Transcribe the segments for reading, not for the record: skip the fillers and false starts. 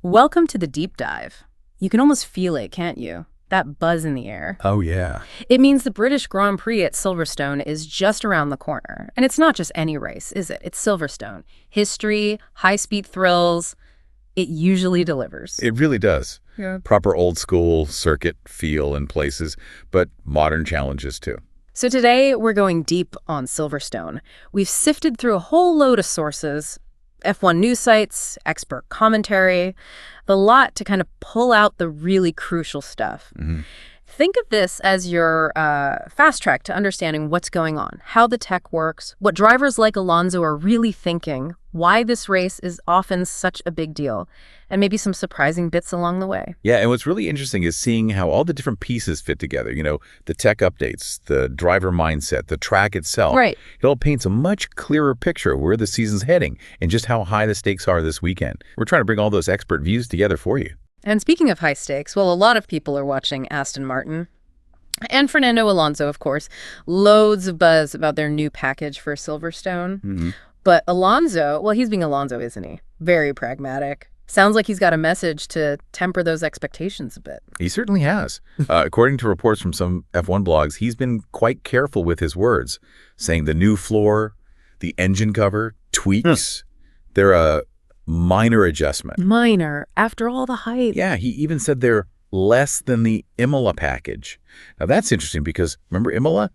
Welcome to the deep dive. You can almost feel it, can't you? That buzz in the air. Oh, yeah. It means the British Grand Prix at Silverstone is just around the corner. And it's not just any race, is it? It's Silverstone. History, high-speed thrills. It usually delivers. It really does. Yeah. Proper old-school circuit feel in places, but modern challenges too. So today, we're going deep on Silverstone. We've sifted through a whole load of sources, F1 news sites, expert commentary, the lot to kind of pull out the really crucial stuff. Mm-hmm. Think of this as your fast track to understanding what's going on, how the tech works, what drivers like Alonso are really thinking, why this race is often such a big deal, and maybe some surprising bits along the way. Yeah, and what's really interesting is seeing how all the different pieces fit together. You know, the tech updates, the driver mindset, the track itself. Right. It all paints a much clearer picture of where the season's heading and just how high the stakes are this weekend. We're trying to bring all those expert views together for you. And speaking of high stakes, well, a lot of people are watching Aston Martin. And Fernando Alonso, of course. Loads of buzz about their new package for Silverstone. Mm-hmm. But Alonso, well, he's being Alonso, isn't he? Very pragmatic. Sounds like he's got a message to temper those expectations a bit. He certainly has. According to reports from some F1 blogs, he's been quite careful with his words, saying the new floor, the engine cover, tweaks, they're a minor adjustment. Minor, after all the hype. Yeah, he even said they're less than the Imola package. Now that's interesting because, remember Imola?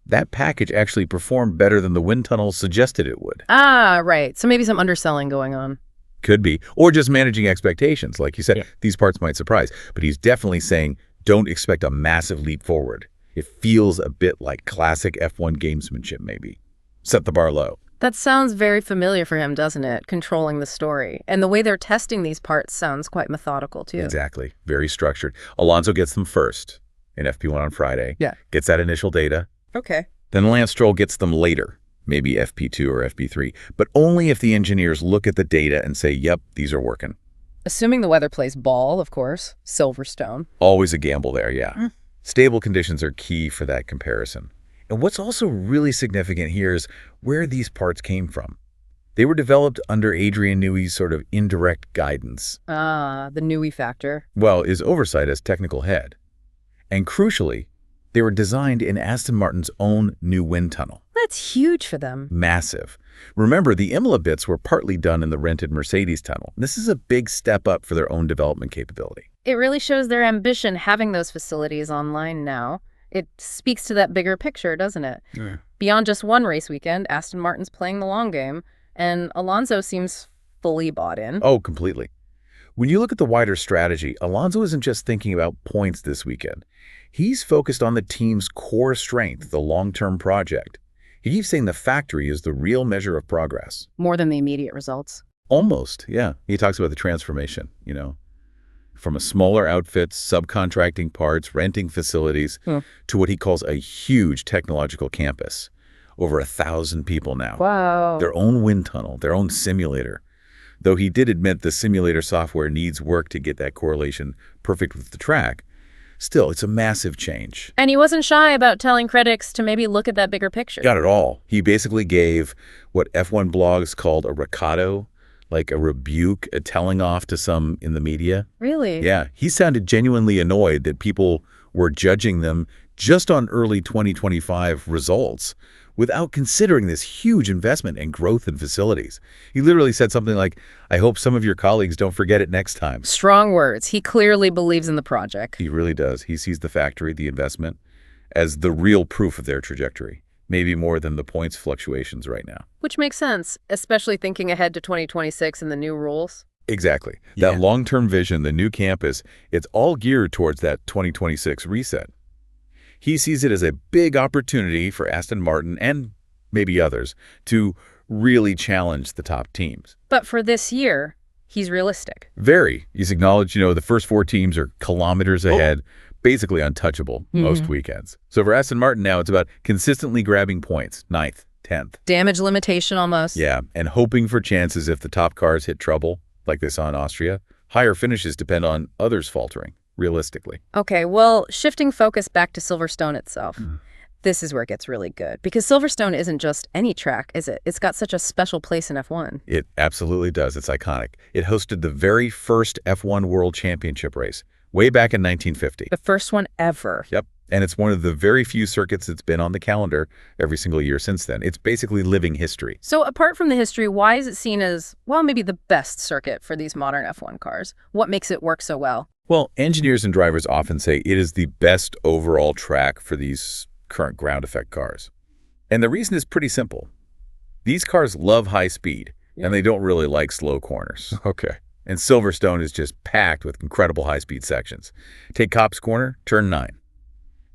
That package actually performed better than the wind tunnel suggested it would. Ah, right. So maybe some underselling going on. Could be. Or just managing expectations. Like you said, Yeah. These parts might surprise. But he's definitely saying, don't expect a massive leap forward. It feels a bit like classic F1 gamesmanship, maybe. Set the bar low. That sounds very familiar for him, doesn't it? Controlling the story. And the way they're testing these parts sounds quite methodical, too. Exactly. Very structured. Alonso gets them first in FP1 on Friday. Yeah. Gets that initial data. Okay. Then Lance Stroll gets them later, maybe FP2 or FP3, but only if the engineers look at the data and say, yep, these are working. Assuming the weather plays ball, of course. Silverstone. Always a gamble there, yeah. Stable conditions are key for that comparison. And what's also really significant here is where these parts came from. They were developed under Adrian Newey's sort of indirect guidance. Ah, the Newey factor. Well, his oversight as technical head. And crucially, they were designed in Aston Martin's own new wind tunnel. That's huge for them. Massive. Remember, the Imola bits were partly done in the rented Mercedes tunnel. This is a big step up for their own development capability. It really shows their ambition having those facilities online now. It speaks to that bigger picture, doesn't it? Yeah. Beyond just one race weekend, Aston Martin's playing the long game, and Alonso seems fully bought in. Oh, completely. When you look at the wider strategy, Alonso isn't just thinking about points this weekend. He's focused on the team's core strength, the long-term project. He keeps saying the factory is the real measure of progress. More than the immediate results. Almost, yeah. He talks about the transformation, from a smaller outfit, subcontracting parts, renting facilities, to what he calls a huge technological campus. Over 1,000 people now. Wow. Their own wind tunnel, their own simulator. Though he did admit the simulator software needs work to get that correlation perfect with the track, still, it's a massive change. And he wasn't shy about telling critics to maybe look at that bigger picture. Not at all. He basically gave what F1 blogs called a recado, like a rebuke, a telling off to some in the media. Really? Yeah, he sounded genuinely annoyed that people were judging them just on early 2025 results without considering this huge investment and growth in facilities. He literally said something like, I hope some of your colleagues don't forget it next time. Strong words. He clearly believes in the project. He really does. He sees the factory, the investment, as the real proof of their trajectory, maybe more than the points fluctuations right now. Which makes sense, especially thinking ahead to 2026 and the new rules. Exactly. Yeah. That long-term vision, the new campus, it's all geared towards that 2026 reset. He sees it as a big opportunity for Aston Martin and maybe others to really challenge the top teams. But for this year, he's realistic. Very. He's acknowledged, the first 4 teams are kilometers ahead, basically untouchable most weekends. So for Aston Martin now, it's about consistently grabbing points, 9th, 10th. Damage limitation almost. Yeah, and hoping for chances if the top cars hit trouble, like they saw in Austria. Higher finishes depend on others faltering, realistically. Okay, well, shifting focus back to Silverstone itself. This is where it gets really good, because Silverstone isn't just any track, is it? It's got such a special place in F1. It absolutely does. It's iconic. It hosted the very first F1 World Championship race way back in 1950. The first one ever. Yep. And it's one of the very few circuits that's been on the calendar every single year since then. It's basically living history. So apart from the history, why is it seen as, well, maybe the best circuit for these modern F1 cars? What makes it work so well? Well, engineers and drivers often say it is the best overall track for these current ground effect cars. And the reason is pretty simple. These cars love high speed, and they don't really like slow corners. Okay. And Silverstone is just packed with incredible high-speed sections. Take Cops Corner, turn 9.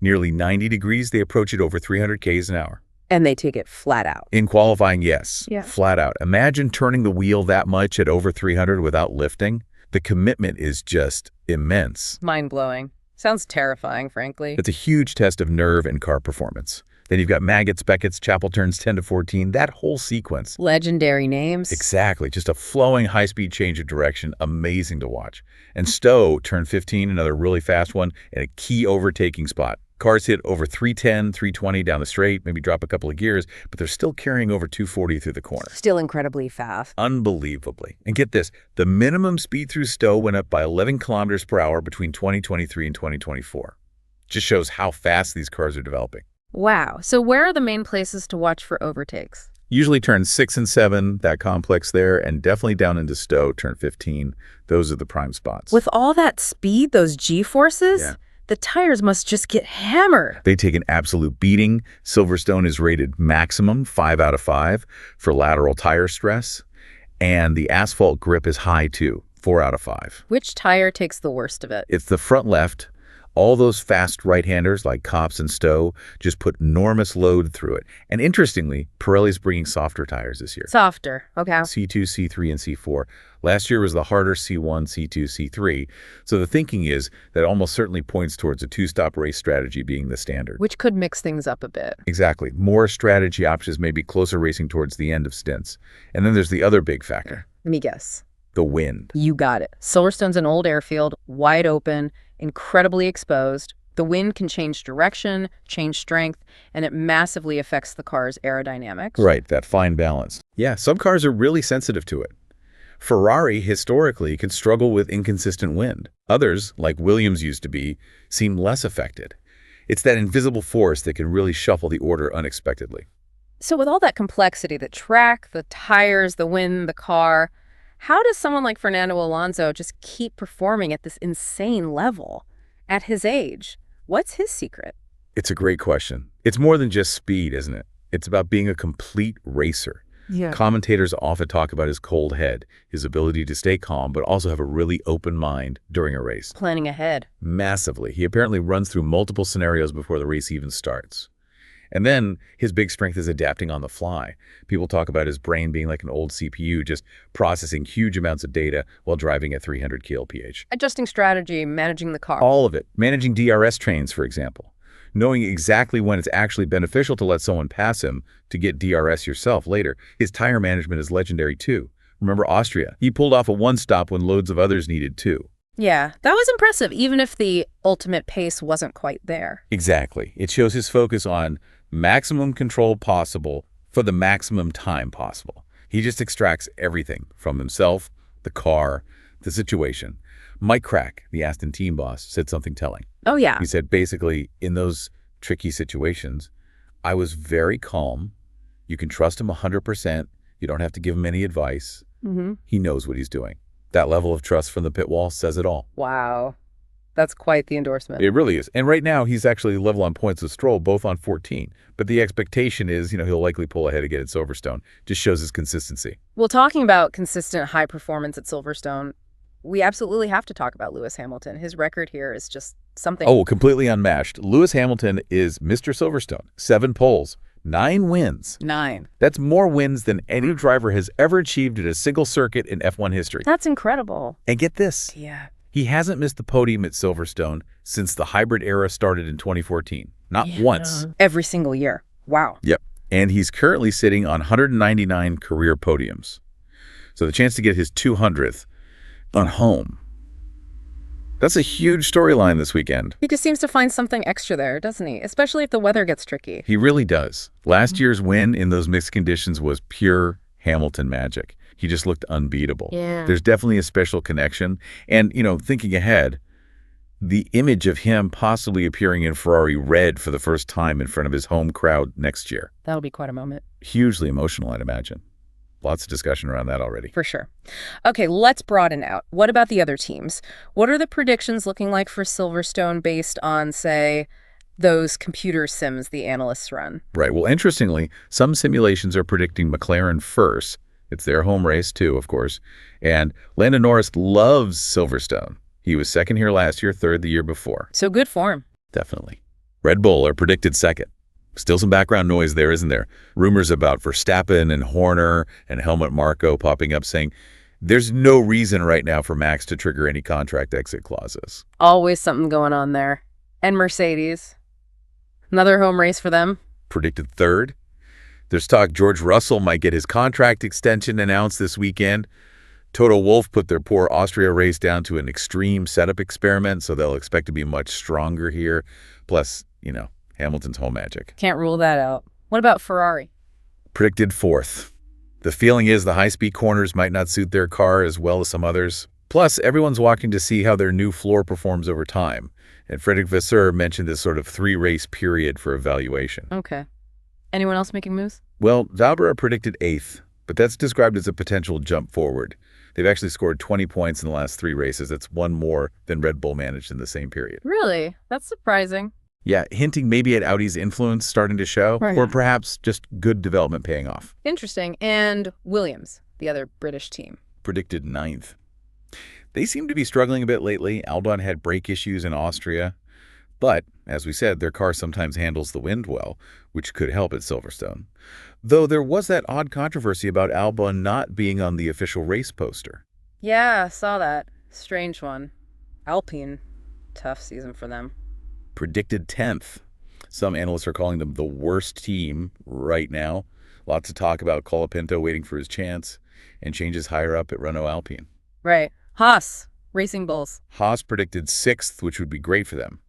Nearly 90 degrees, they approach it over 300 Ks an hour. And they take it flat out. In qualifying, yes, Yeah. flat out. Imagine turning the wheel that much at over 300 without lifting. The commitment is just immense. Mind-blowing. Sounds terrifying, frankly. It's a huge test of nerve and car performance. Then you've got Maggots, Beckett's, Chapel turns 10 to 14, that whole sequence. Legendary names. Exactly. Just a flowing high-speed change of direction. Amazing to watch. And Stowe, turn 15, another really fast one, and a key overtaking spot. Cars hit over 310, 320 down the straight, maybe drop a couple of gears, but they're still carrying over 240 through the corner. Still incredibly fast. Unbelievably. And get this, the minimum speed through Stowe went up by 11 kilometers per hour between 2023 and 2024. Just shows how fast these cars are developing. Wow. So where are the main places to watch for overtakes? Usually turn 6 and 7, that complex there, and definitely down into Stowe, turn 15. Those are the prime spots. With all that speed, those G-forces, Yeah. the tires must just get hammered. They take an absolute beating. Silverstone is rated maximum 5 out of 5 for lateral tire stress. And the asphalt grip is high too, 4 out of 5. Which tire takes the worst of it? It's the front left. All those fast right-handers like Copse and Stowe just put enormous load through it. And interestingly, Pirelli's bringing softer tires this year. Softer. Okay. C2, C3, and C4. Last year was the harder C1, C2, C3. So the thinking is that almost certainly points towards a two-stop race strategy being the standard. Which could mix things up a bit. Exactly. More strategy options, maybe closer racing towards the end of stints. And then there's the other big factor, Let me guess. the wind. You got it. Silverstone's an old airfield, wide open, incredibly exposed. The wind can change direction, change strength, and it massively affects the car's aerodynamics. Right, that fine balance. Yeah, some cars are really sensitive to it. Ferrari, historically, can struggle with inconsistent wind. Others, like Williams used to be, seem less affected. It's that invisible force that can really shuffle the order unexpectedly. So with all that complexity, the track, the tires, the wind, the car, how does someone like Fernando Alonso just keep performing at this insane level at his age? What's his secret? It's a great question. It's more than just speed, isn't it? It's about being a complete racer. Yeah. Commentators often talk about his cold head, his ability to stay calm, but also have a really open mind during a race. Planning ahead. Massively. He apparently runs through multiple scenarios before the race even starts. And then his big strength is adapting on the fly. People talk about his brain being like an old CPU, just processing huge amounts of data while driving at 300 kph. Adjusting strategy, managing the car. All of it. Managing DRS trains, for example. Knowing exactly when it's actually beneficial to let someone pass him to get DRS yourself later. His tire management is legendary too. Remember Austria? He pulled off a one-stop when loads of others needed two. Yeah, that was impressive, even if the ultimate pace wasn't quite there. Exactly. It shows his focus on maximum control possible for the maximum time possible. He just extracts everything from himself, the car, the situation. Mike Crack, the Aston team boss, said something telling. Oh, yeah. He said, basically, in those tricky situations, I was very calm. You can trust him 100%. You don't have to give him any advice. He knows what he's doing. That level of trust from the pit wall says it all. Wow. That's quite the endorsement. It really is. And right now, he's actually level on points with Stroll, both on 14. But the expectation is, he'll likely pull ahead again at Silverstone. Just shows his consistency. Well, talking about consistent high performance at Silverstone, we absolutely have to talk about Lewis Hamilton. His record here is just something. Oh, completely unmatched. Lewis Hamilton is Mr. Silverstone. 7 poles, 9 wins. 9. That's more wins than any driver has ever achieved at a single circuit in F1 history. That's incredible. And get this. Yeah. He hasn't missed the podium at Silverstone since the hybrid era started in 2014. Not once. Every single year. Wow. Yep. And he's currently sitting on 199 career podiums. So the chance to get his 200th on home, That's a huge storyline this weekend. He just seems to find something extra there, doesn't he? Especially if the weather gets tricky. He really does. Last year's win in those mixed conditions was pure Hamilton magic. He just looked unbeatable. Yeah. There's definitely a special connection. And, thinking ahead, the image of him possibly appearing in Ferrari red for the first time in front of his home crowd next year. That'll be quite a moment. Hugely emotional, I'd imagine. Lots of discussion around that already. For sure. Okay, let's broaden out. What about the other teams? What are the predictions looking like for Silverstone based on, say, those computer sims the analysts run? Right. Well, interestingly, some simulations are predicting McLaren first. It's their home race, too, of course. And Lando Norris loves Silverstone. He was second here last year, third the year before. So good form. Definitely. Red Bull are predicted second. Still some background noise there, isn't there? Rumors about Verstappen and Horner and Helmut Marko popping up saying there's no reason right now for Max to trigger any contract exit clauses. Always something going on there. And Mercedes. Another home race for them. Predicted third. There's talk George Russell might get his contract extension announced this weekend. Toto Wolff put their poor Austria race down to an extreme setup experiment, so they'll expect to be much stronger here. Plus, Hamilton's home magic. Can't rule that out. What about Ferrari? Predicted fourth. The feeling is the high-speed corners might not suit their car as well as some others. Plus, everyone's watching to see how their new floor performs over time. And Frederick Vasseur mentioned this sort of 3-race period for evaluation. Okay. Anyone else making moves? Well, Sauber are predicted 8th, but that's described as a potential jump forward. They've actually scored 20 points in the last 3 races. That's one more than Red Bull managed in the same period. Really? That's surprising. Yeah, hinting maybe at Audi's influence starting to show, Right. or perhaps just good development paying off. Interesting. And Williams, the other British team. Predicted 9th. They seem to be struggling a bit lately. Albon had brake issues in Austria. But, as we said, their car sometimes handles the wind well, which could help at Silverstone. Though there was that odd controversy about Albon not being on the official race poster. Yeah, saw that. Strange one. Alpine. Tough season for them. Predicted 10th. Some analysts are calling them the worst team right now. Lots of talk about Colapinto waiting for his chance and changes higher up at Renault Alpine. Right. Haas. Racing Bulls. Haas predicted 6th, which would be great for them.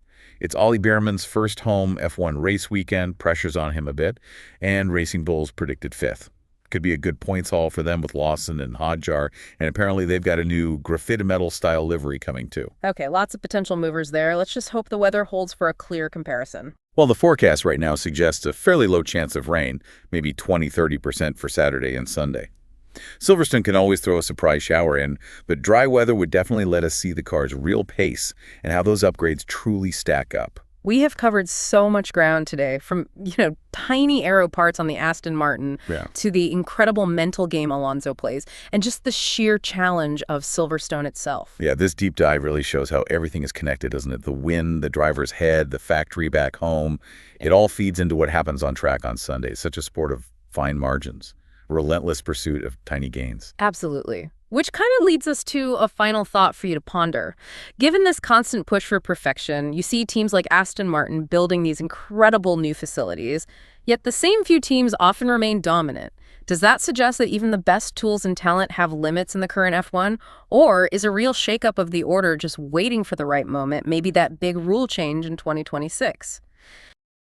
It's Ollie Behrman's first home F1 race weekend, pressure's on him a bit, and Racing Bulls predicted 5th. Could be a good points haul for them with Lawson and Hodjar, and apparently they've got a new graphite metal style livery coming too. Okay, lots of potential movers there. Let's just hope the weather holds for a clear comparison. Well, the forecast right now suggests a fairly low chance of rain, maybe 20–30% for Saturday and Sunday. Silverstone can always throw a surprise shower in, but dry weather would definitely let us see the car's real pace and how those upgrades truly stack up. We have covered so much ground today, from, tiny aero parts on the Aston Martin to the incredible mental game Alonso plays, and just the sheer challenge of Silverstone itself. Yeah, this deep dive really shows how everything is connected, doesn't it? The wind, the driver's head, the factory back home. It all feeds into what happens on track on Sunday. It's such a sport of fine margins. Relentless pursuit of tiny gains. Absolutely. Which kind of leads us to a final thought for you to ponder. Given this constant push for perfection, you see teams like Aston Martin building these incredible new facilities, yet the same few teams often remain dominant. Does that suggest that even the best tools and talent have limits in the current F1? Or is a real shakeup of the order just waiting for the right moment, maybe that big rule change in 2026?